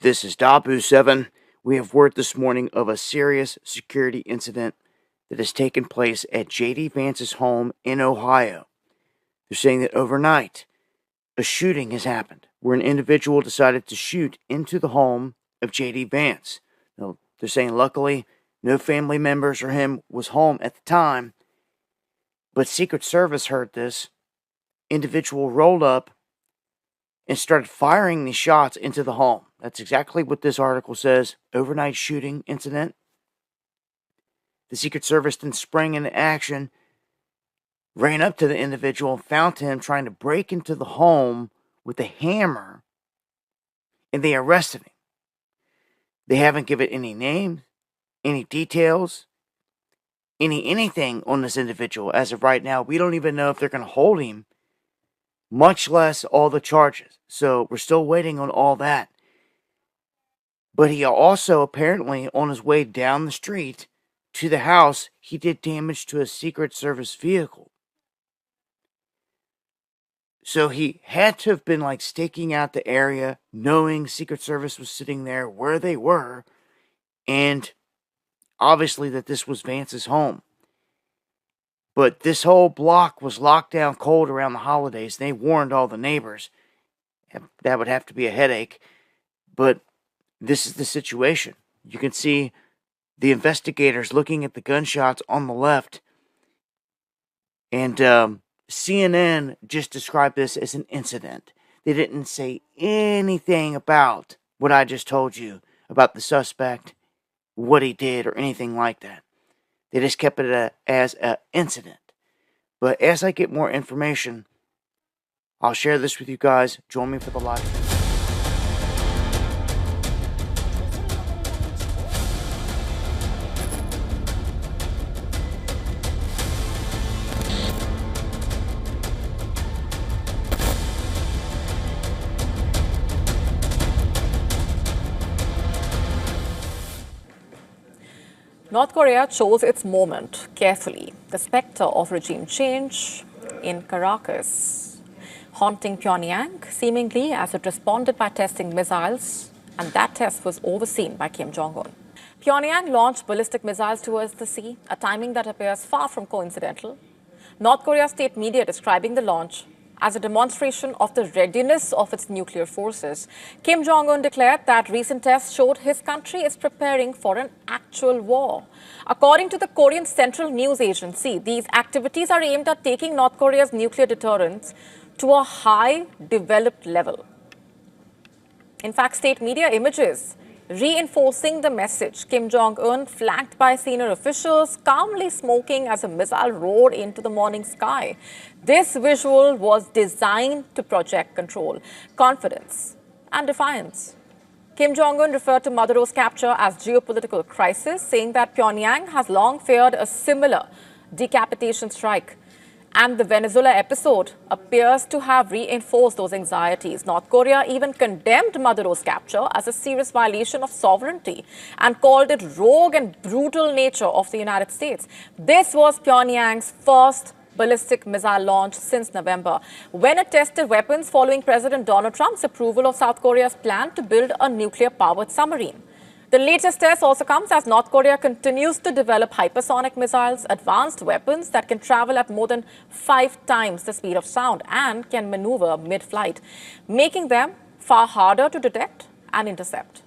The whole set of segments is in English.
This is Dabu7. We have word this morning of a serious security incident that has taken place at J.D. Vance's home in Ohio. They're saying that overnight, a shooting has happened where an individual decided to shoot into the home of J.D. Vance. Now, they're saying luckily no family members or him was home at the time, but Secret Service heard this. Individual rolled up and started firing these shots into the home. That's exactly what this article says. Overnight shooting incident. The Secret Service then sprang into action, ran up to the individual, found him trying to break into the home with a hammer, and they arrested him. They haven't given any names, any details, anything on this individual as of right now. We don't even know if they're going to hold him, much less all the charges. So we're still waiting on all that. But he also apparently, on his way down the street to the house, he did damage to a Secret Service vehicle. So he had to have been like staking out the area, knowing Secret Service was sitting there where they were, and obviously that this was Vance's home. But this whole block was locked down cold around the holidays. They warned all the neighbors. That would have to be a headache. But this is the situation. You can see the investigators looking at the gunshots on the left. And CNN just described this as an incident. They didn't say anything about what I just told you about the suspect, what he did, or anything like that. They just kept it as an incident. But as I get more information, I'll share this with you guys. Join me for the live stream. North Korea chose its moment carefully. The specter of regime change in Caracas, haunting Pyongyang, seemingly as it responded by testing missiles, and that test was overseen by Kim Jong-un. Pyongyang launched ballistic missiles towards the sea, a timing that appears far from coincidental. North Korea state media describing the launch as a demonstration of the readiness of its nuclear forces. Kim Jong-un declared that recent tests showed his country is preparing for an actual war. According to the Korean Central News Agency, these activities are aimed at taking North Korea's nuclear deterrence to a high developed level. In fact, state media images reinforcing the message. Kim Jong-un, flanked by senior officials, calmly smoking as a missile roared into the morning sky. This visual was designed to project control, confidence, and defiance. Kim Jong-un referred to Maduro's capture as geopolitical crisis, saying that Pyongyang has long feared a similar decapitation strike. And the Venezuela episode appears to have reinforced those anxieties. North Korea even condemned Maduro's capture as a serious violation of sovereignty and called it rogue and brutal nature of the United States. This was Pyongyang's first ballistic missile launch since November, when it tested weapons following President Donald Trump's approval of South Korea's plan to build a nuclear-powered submarine. The latest test also comes as North Korea continues to develop hypersonic missiles, advanced weapons that can travel at more than 5 times the speed of sound and can maneuver mid-flight, making them far harder to detect and intercept.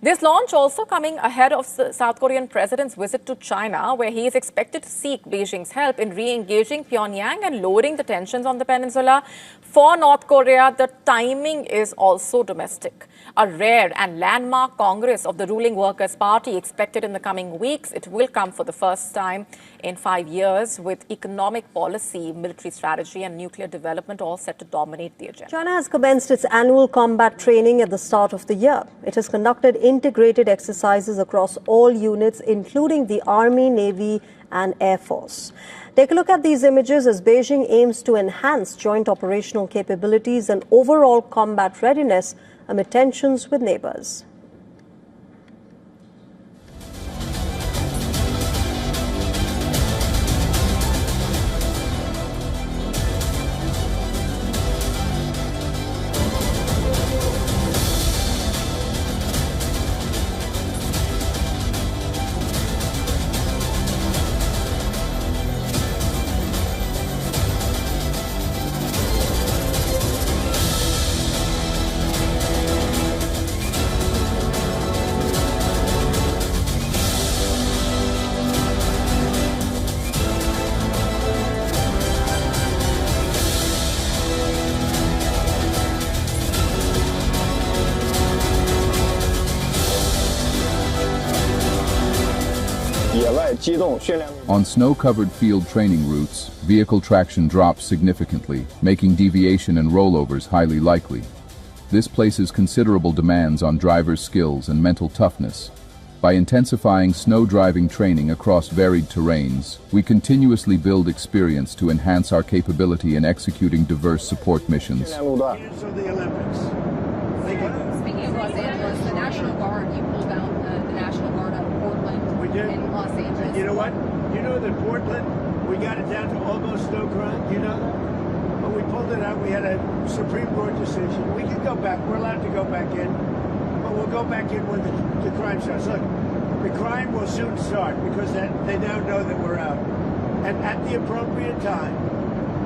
This launch also coming ahead of the South Korean president's visit to China, where he is expected to seek Beijing's help in re-engaging Pyongyang and lowering the tensions on the peninsula. For North Korea, the timing is also domestic. A rare and landmark Congress of the ruling Workers' Party expected in the coming weeks. It will come for the first time in 5 years, with economic policy, military strategy, and nuclear development all set to dominate the agenda. China has commenced its annual combat training at the start of the year. It has conducted integrated exercises across all units, including the Army, Navy, and Air Force. Take a look at these images as Beijing aims to enhance joint operational capabilities and overall combat readiness amid tensions with neighbors. 机动训练。 On snow-covered field training routes, vehicle traction drops significantly, making deviation and rollovers highly likely. This places considerable demands on drivers' skills and mental toughness. By intensifying snow driving training across varied terrains, we continuously build experience to enhance our capability in executing diverse support missions. Cancel the Olympics. Speaking of Los Angeles, the National Guard, you pulled out the National Guard out of Portland We did. in Los Angeles. And you know what? You know that Portland, we got it down to almost no crime. You know that? But we pulled it out. We had a Supreme Court decision. We can go back. We're allowed to go back in. But we'll go back in when the crime starts. Look, the crime will soon start because they now know that we're out. And at the appropriate time,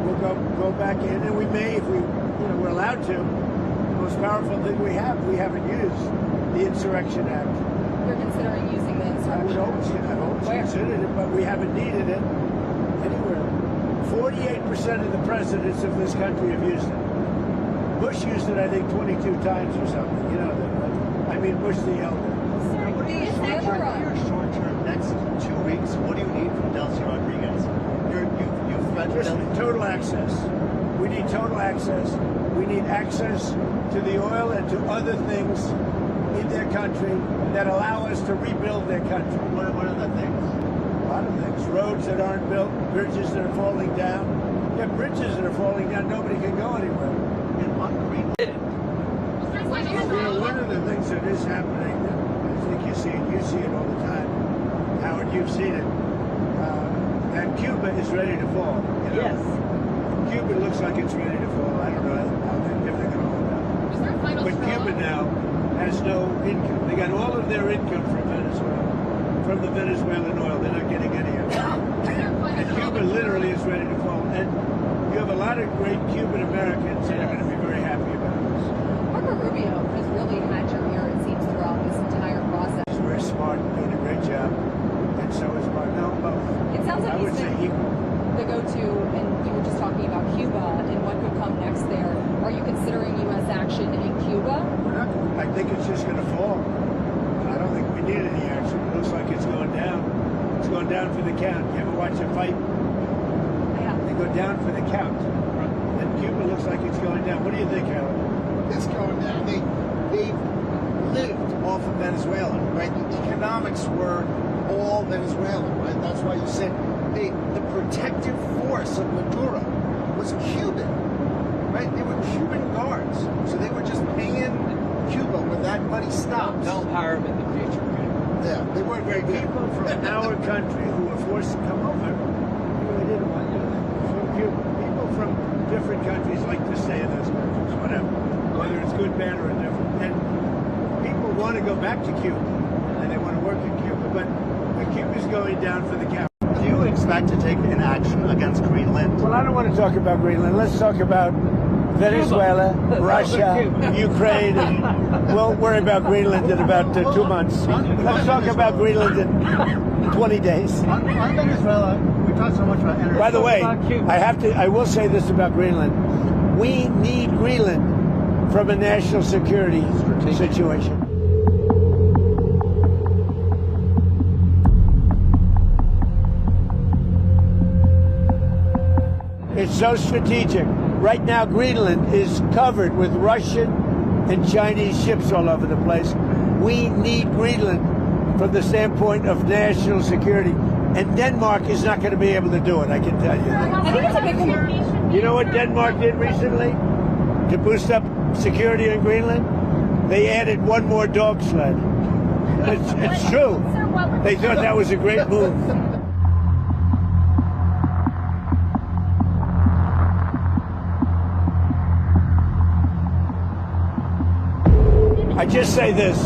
we'll go back in. And we may, if we're allowed to. The most powerful thing we haven't used the Insurrection Act. You're considering using the insurrection. I've always considered it, but we haven't needed it anywhere. 48% of the presidents of this country have used it. Bush used it, I think, 22 times or something. You know that. I mean, Bush the elder. Short term, next 2 weeks, what do you need from Delcy Rodriguez? You've fed Just total access. We need total access. We need access to the oil and to other things in their country that allow us to rebuild their country. What are the things? A lot of things. Roads that aren't built, bridges that are falling down. Yeah, bridges that are falling down, nobody can go anywhere. And on Greenland. One of the things that is happening, that I think you see it all the time. Howard, you've seen it. And Cuba is ready to fall. Yes. Cuba looks like it's ready to fall. I don't know if they're going to hold out. But Cuba now has no income. They got all of their income from Venezuela, from the Venezuelan oil. They're not getting any of it. And Cuba literally is ready to fall. And you have a lot of great Cuban Americans that are going to be very happy about this. Marco Rubio has really had your ear, it seems, throughout this entire process. He's very smart, doing a great job. And so is Mark. No, both. It sounds like I would say the go-to, and you were just talking about Cuba and what could come next there. Are you considering U.S. action in Cuba? I think it's just going to fall. I don't think we need any action. It looks like it's going down. It's going down for the count. You ever watch a fight? Yeah. They go down for the count. And Cuba looks like it's going down. What do you think, Howard? It's going down. They've lived off of Venezuela, right? The economics were all Venezuelan, right? That's why you said the protective force of Maduro was Cuban, right? They were Cuban guards. So they were just paying Cuba when that money stopped. They'll hire them in the future. Yeah, they weren't very good. People from our country who were forced to come over, they didn't want to. From Cuba. People from different countries like to stay in those countries, whatever. Whether it's good, bad, or indifferent. And people want to go back to Cuba, and they want to work in Cuba, but Cuba's going down for the count. Do you expect to take an action against Greenland? Well, I don't want to talk about Greenland. Let's talk about Venezuela, Russia, Ukraine, and we'll worry about Greenland in about 2 months. Let's talk about Greenland in 20 days. On Venezuela, we talked so much about energy. By the way, I will say this about Greenland. We need Greenland from a national security situation. It's so strategic. Right now, Greenland is covered with Russian and Chinese ships all over the place. We need Greenland from the standpoint of national security. And Denmark is not going to be able to do it, I can tell you. I think it's a big communication. You know what Denmark did recently to boost up security in Greenland? They added one more dog sled. It's true. They thought that was a great move. I just say this.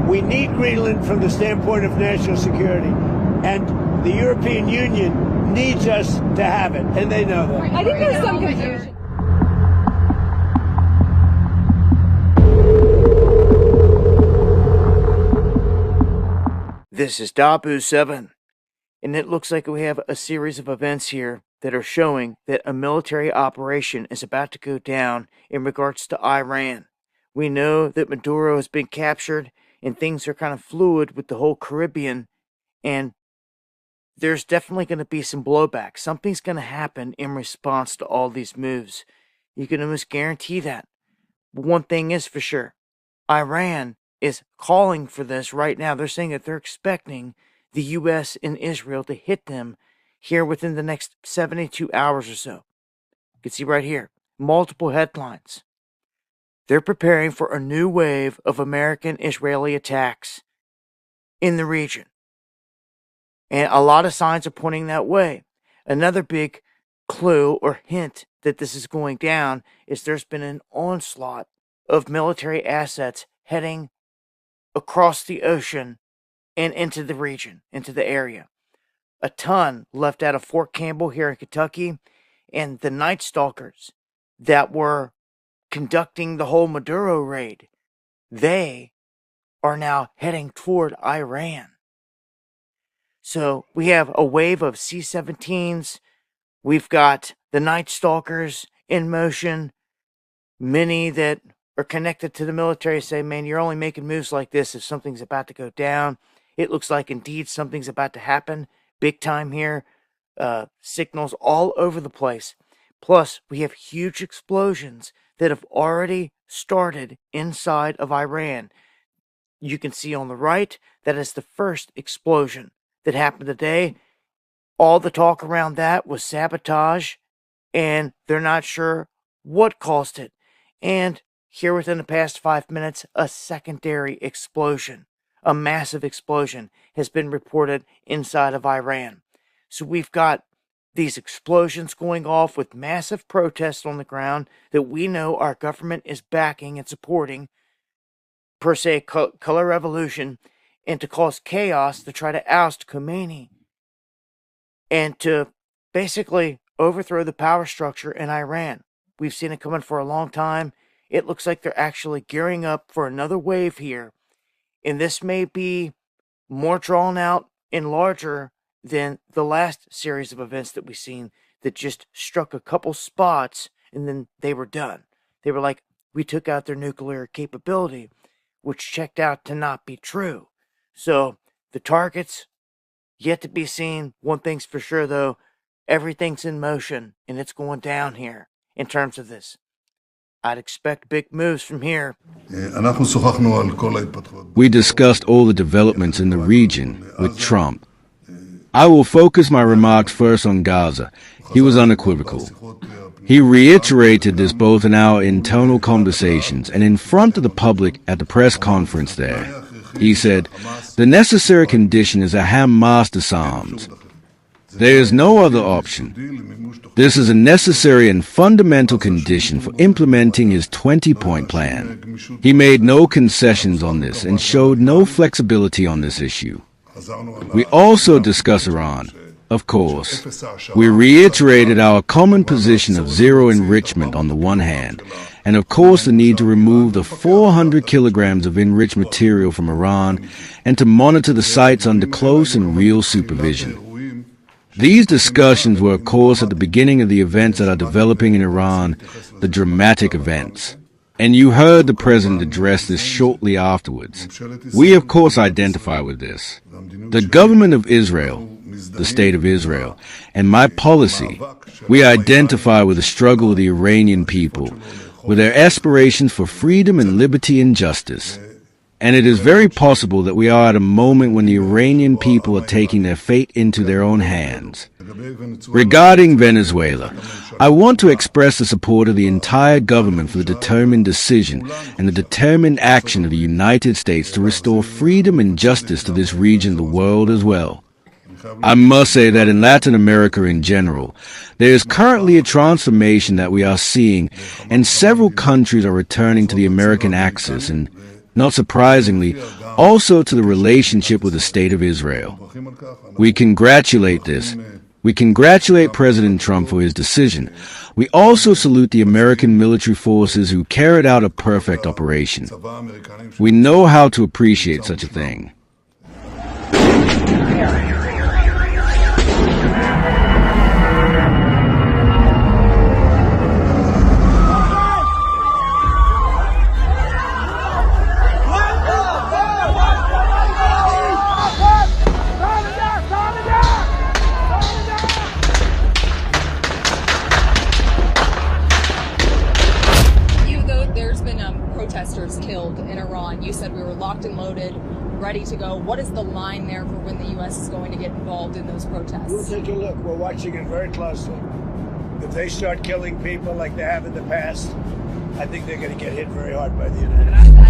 We need Greenland from the standpoint of national security. And the European Union needs us to have it. And they know that. I think there's some confusion. This is Dabu 7, and it looks like we have a series of events here that are showing that a military operation is about to go down in regards to Iran. We know that Maduro has been captured and things are kind of fluid with the whole Caribbean and there's definitely going to be some blowback. Something's going to happen in response to all these moves. You can almost guarantee that. But one thing is for sure, Iran is calling for this right now. They're saying that they're expecting the U.S. and Israel to hit them here within the next 72 hours or so. You can see right here, multiple headlines. They're preparing for a new wave of American-Israeli attacks in the region. And a lot of signs are pointing that way. Another big clue or hint that this is going down is there's been an onslaught of military assets heading across the ocean and into the region, into the area. A ton left out of Fort Campbell here in Kentucky, and the Night Stalkers that were conducting the whole Maduro raid, they are now heading toward Iran. So we have a wave of C-17s. We've got the Night Stalkers in motion. Many that are connected to the military say, man, you're only making moves like this if something's about to go down. It looks like indeed something's about to happen. Big time here. Signals all over the place. Plus, we have huge explosions that have already started inside of Iran. You can see on the right, that is the first explosion that happened today. All the talk around that was sabotage, and they're not sure what caused it. And here within the past 5 minutes, a secondary explosion, a massive explosion, has been reported inside of Iran. So we've got these explosions going off with massive protests on the ground that we know our government is backing and supporting, per se, color revolution, and to cause chaos to try to oust Khomeini and to basically overthrow the power structure in Iran. We've seen it coming for a long time. It looks like they're actually gearing up for another wave here, and this may be more drawn out and larger than the last series of events that we've seen that just struck a couple spots and then they were done. They were like, we took out their nuclear capability, which checked out to not be true. So the targets, yet to be seen. One thing's for sure though, everything's in motion and it's going down here in terms of this. I'd expect big moves from here. We discussed all the developments in the region with Trump. I will focus my remarks first on Gaza. He was unequivocal. He reiterated this both in our internal conversations and in front of the public at the press conference there. He said, the necessary condition is a Hamas disarms. There is no other option. This is a necessary and fundamental condition for implementing his 20-point plan. He made no concessions on this and showed no flexibility on this issue. We also discussed Iran. Of course, we reiterated our common position of zero enrichment on the one hand, and of course the need to remove the 400 kilograms of enriched material from Iran and to monitor the sites under close and real supervision. These discussions were, of course, at the beginning of the events that are developing in Iran, the dramatic events. And you heard the president address this shortly afterwards. We, of course, identify with this. The government of Israel, the state of Israel, and my policy, we identify with the struggle of the Iranian people, with their aspirations for freedom and liberty and justice. And it is very possible that we are at a moment when the Iranian people are taking their fate into their own hands. Regarding Venezuela, I want to express the support of the entire government for the determined decision and the determined action of the United States to restore freedom and justice to this region of the world as well. I must say that in Latin America in general, there is currently a transformation that we are seeing, and several countries are returning to the American axis and, not surprisingly, also to the relationship with the State of Israel. We congratulate this. We congratulate President Trump for his decision. We also salute the American military forces who carried out a perfect operation. We know how to appreciate such a thing. we were locked and loaded, ready to go. What is the line there for when the U.S. is going to get involved in those protests? We'll take a look. We're watching it very closely. If they start killing people like they have in the past, I think they're going to get hit very hard by the United States.